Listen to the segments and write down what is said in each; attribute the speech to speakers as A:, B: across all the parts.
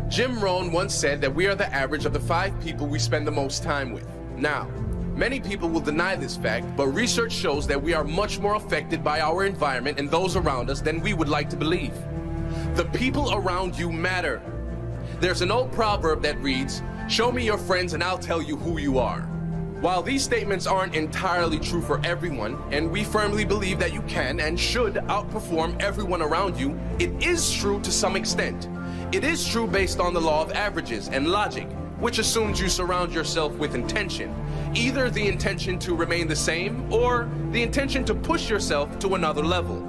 A: Jim Rohn once said that we are the average of the 5 people we spend the most time with. Now, many people will deny this fact, but research shows that we are much more affected by our environment and those around us than we would like to believe. The people around you matter. There's an old proverb that reads, "Show me your friends and I'll tell you who you are." While these statements aren't entirely true for everyone, and we firmly believe that you can and should outperform everyone around you, it is true to some extent. It is true based on the law of averages and logic, which assumes you surround yourself with intention, either the intention to remain the same or the intention to push yourself to another level.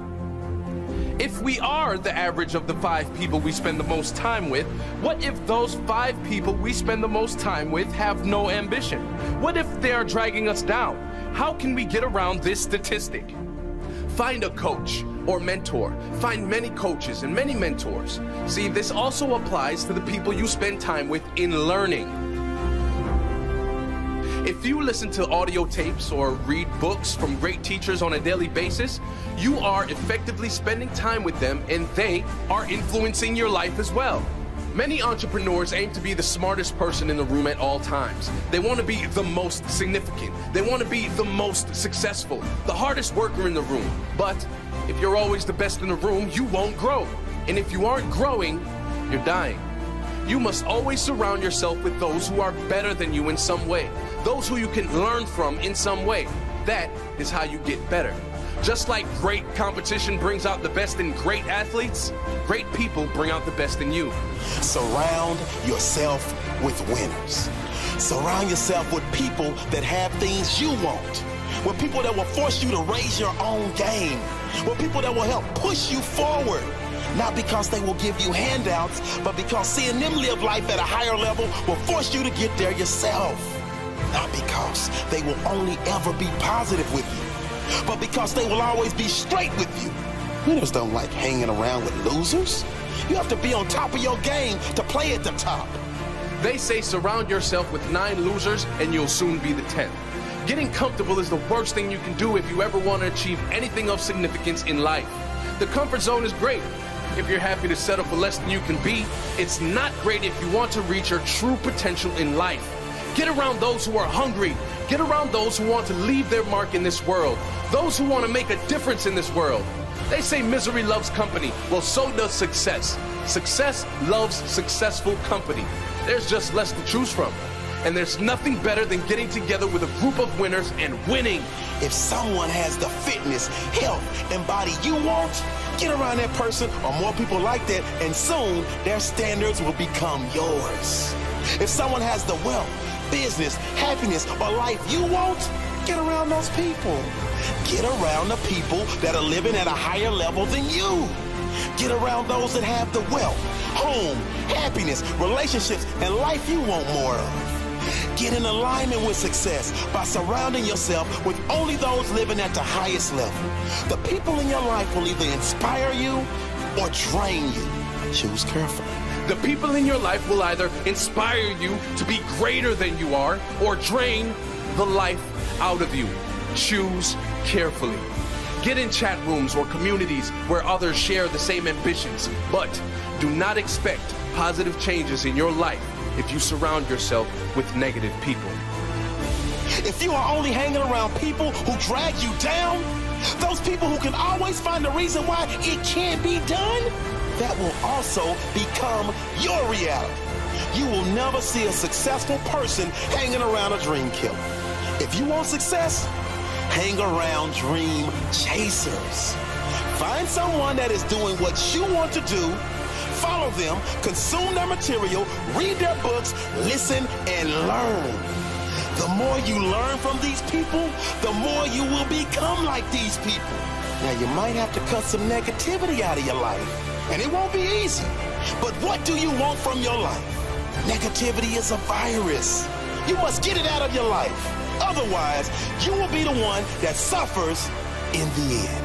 A: If we are the average of the 5 people we spend the most time with, what if those 5 people we spend the most time with have no ambition? What if they are dragging us down? How can we get around this statistic? Find a coach or mentor. Find many coaches and many mentors. See, this also applies to the people you spend time with in learning. If you listen to audio tapes or read books from great teachers on a daily basis, you are effectively spending time with them and they are influencing your life as well. Many entrepreneurs aim to be the smartest person in the room at all times. They want to be the most significant. They want to be the most successful, the hardest worker in the room. But if you're always the best in the room, you won't grow. And if you aren't growing, you're dying. You must always surround yourself with those who are better than you in some way, those who you can learn from in some way. That is how you get better. Just like great competition brings out the best in great athletes, great people bring out the best in you.
B: Surround yourself with winners. Surround yourself with people that have things you want. With people that will force you to raise your own game. With people that will help push you forward. Not because they will give you handouts, but because seeing them live life at a higher level will force you to get there yourself. Not because they will only ever be positive with you, but because they will always be straight with you. Winners don't like hanging around with losers. You have to be on top of your game to play at the top.
A: They say surround yourself with 9 losers and you'll soon be the 10th. Getting comfortable is the worst thing you can do if you ever want to achieve anything of significance in life. The comfort zone is great if you're happy to settle for less than you can be. It's not great if you want to reach your true potential in life. Get around those who are hungry. Get around those who want to leave their mark in this world. Those who want to make a difference in this world. They say misery loves company. Well, so does success. Success loves successful company. There's just less to choose from. And there's nothing better than getting together with a group of winners and winning.
B: If someone has the fitness, health, and body you want, get around that person or more people like that, and soon their standards will become yours. If someone has the wealth, business, happiness, or life you want, get around those people. Get around the people that are living at a higher level than you. Get around those that have the wealth, home, happiness, relationships, and life you want more of. Get in alignment with success by surrounding yourself with only those living at the highest level. The people in your life will either inspire you or drain you. Choose carefully.
A: The people in your life will either inspire you to be greater than you are or drain the life out of you. Choose carefully. Get in chat rooms or communities where others share the same ambitions, but do not expect positive changes in your life if you surround yourself with negative people.
B: If you are only hanging around people who drag you down, those people who can always find a reason why it can't be done, that will also become your reality. You will never see a successful person hanging around a dream killer. If you want success, hang around dream chasers. Find someone that is doing what you want to do, follow them, consume their material, read their books, listen, and learn. The more you learn from these people, the more you will become like these people. Now, you might have to cut some negativity out of your life, and it won't be easy. But what do you want from your life? Negativity is a virus. You must get it out of your life. Otherwise, you will be the one that suffers in the end.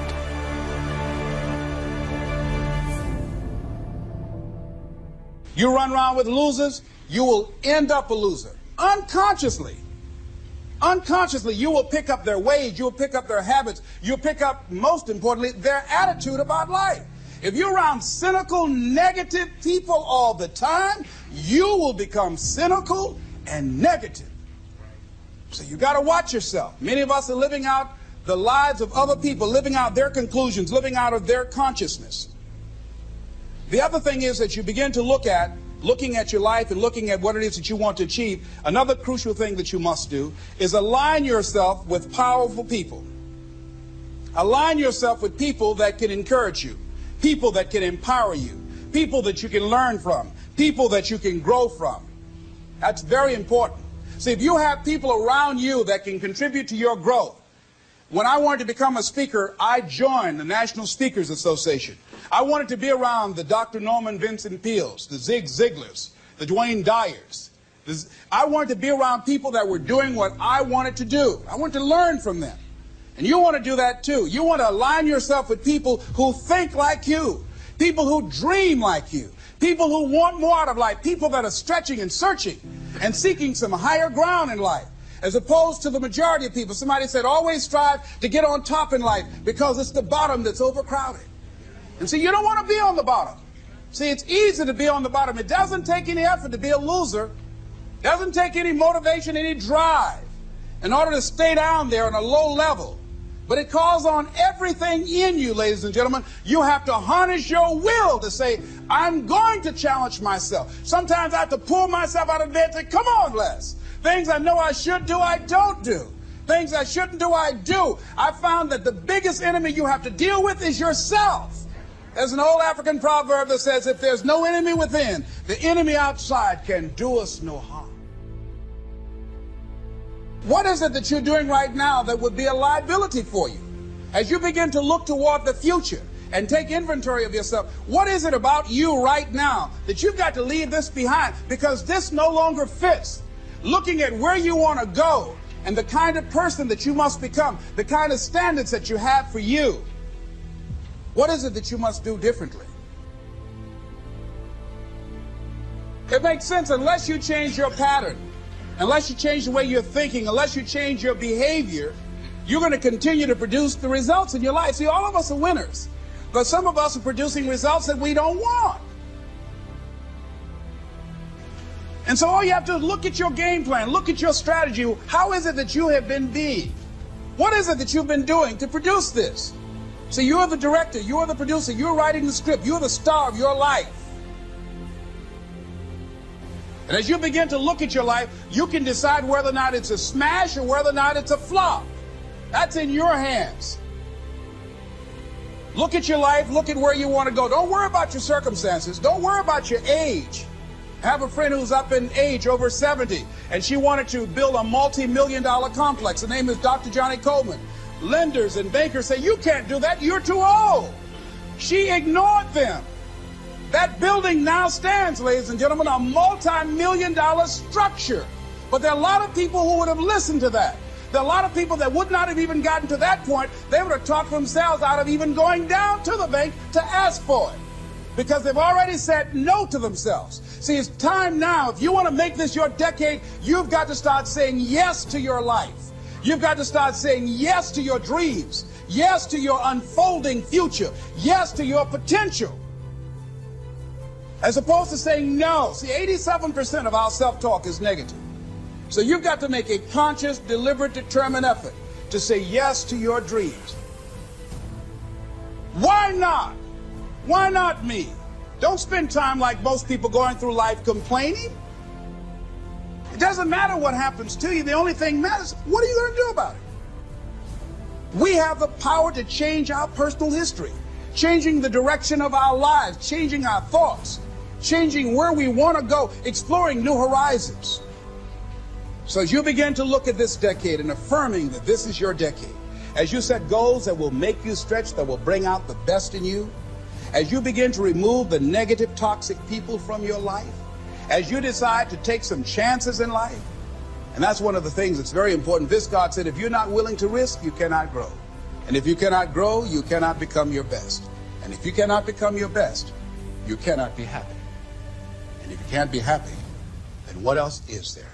C: You run around with losers, you will end up a loser. Unconsciously. Unconsciously, you will pick up their ways, you will pick up their habits, you'll pick up, most importantly, their attitude about life. If you're around cynical, negative people all the time, you will become cynical and negative. So you got to watch yourself. Many of us are living out the lives of other people, living out their conclusions, living out of their consciousness. The other thing is that you begin to looking at your life and looking at what it is that you want to achieve. Another crucial thing that you must do is align yourself with powerful people. Align yourself with people that can encourage you, people that can empower you, people that you can learn from, people that you can grow from. That's very important. See, if you have people around you that can contribute to your growth. When I wanted to become a speaker, I joined the National Speakers Association. I wanted to be around the Dr. Norman Vincent Peales, the Zig Ziglars, the Dwayne Dyers. I wanted to be around people that were doing what I wanted to do. I wanted to learn from them. And you want to do that too. You want to align yourself with people who think like you, people who dream like you, people who want more out of life, people that are stretching and searching and seeking some higher ground in life. As opposed to the majority of people. Somebody said, always strive to get on top in life because it's the bottom that's overcrowded. And see, you don't want to be on the bottom. See, it's easy to be on the bottom. It doesn't take any effort to be a loser. It doesn't take any motivation, any drive in order to stay down there on a low level. But it calls on everything in you, ladies and gentlemen. You have to harness your will to say, I'm going to challenge myself. Sometimes I have to pull myself out of bed and say, come on, Les. Things I know I should do, I don't do. Things I shouldn't do, I do. I found that the biggest enemy you have to deal with is yourself. There's an old African proverb that says, if there's no enemy within, the enemy outside can do us no harm. What is it that you're doing right now that would be a liability for you? As you begin to look toward the future and take inventory of yourself, what is it about you right now that you've got to leave this behind because this no longer fits? Looking at where you want to go and the kind of person that you must become, the kind of standards that you have for you. What is it that you must do differently? It makes sense unless you change your pattern, unless you change the way you're thinking, unless you change your behavior, you're going to continue to produce the results in your life. See, all of us are winners, but some of us are producing results that we don't want. And so all you have to do is look at your game plan, look at your strategy. How is it that you have been being? What is it that you've been doing to produce this? So you're the director, you're the producer, you're writing the script, you're the star of your life. And as you begin to look at your life, you can decide whether or not it's a smash or whether or not it's a flop. That's in your hands. Look at your life, look at where you want to go. Don't worry about your circumstances. Don't worry about your age. I have a friend who's up in age, over 70, and she wanted to build a multi-million-dollar complex. The name is Dr. Johnny Coleman. Lenders and bankers say, you can't do that, you're too old. She ignored them. That building now stands, ladies and gentlemen, a multi-million-dollar structure. But there are a lot of people who would have listened to that. There are a lot of people that would not have even gotten to that point. They would have talked themselves out of even going down to the bank to ask for it, because they've already said no to themselves. See, it's time now. If you want to make this your decade, you've got to start saying yes to your life. You've got to start saying yes to your dreams, yes to your unfolding future, yes to your potential, as opposed to saying no. See, 87% of our self-talk is negative. So you've got to make a conscious, deliberate, determined effort to say yes to your dreams. Why not? Why not me? Don't spend time like most people going through life complaining. It doesn't matter what happens to you. The only thing matters, what are you going to do about it? We have the power to change our personal history, changing the direction of our lives, changing our thoughts, changing where we want to go, exploring new horizons. So as you begin to look at this decade and affirming that this is your decade, as you set goals that will make you stretch, that will bring out the best in you, as you begin to remove the negative, toxic people from your life, as you decide to take some chances in life, and that's one of the things that's very important. This God said, if you're not willing to risk, you cannot grow. And if you cannot grow, you cannot become your best. And if you cannot become your best, you cannot be happy. And if you can't be happy, then what else is there?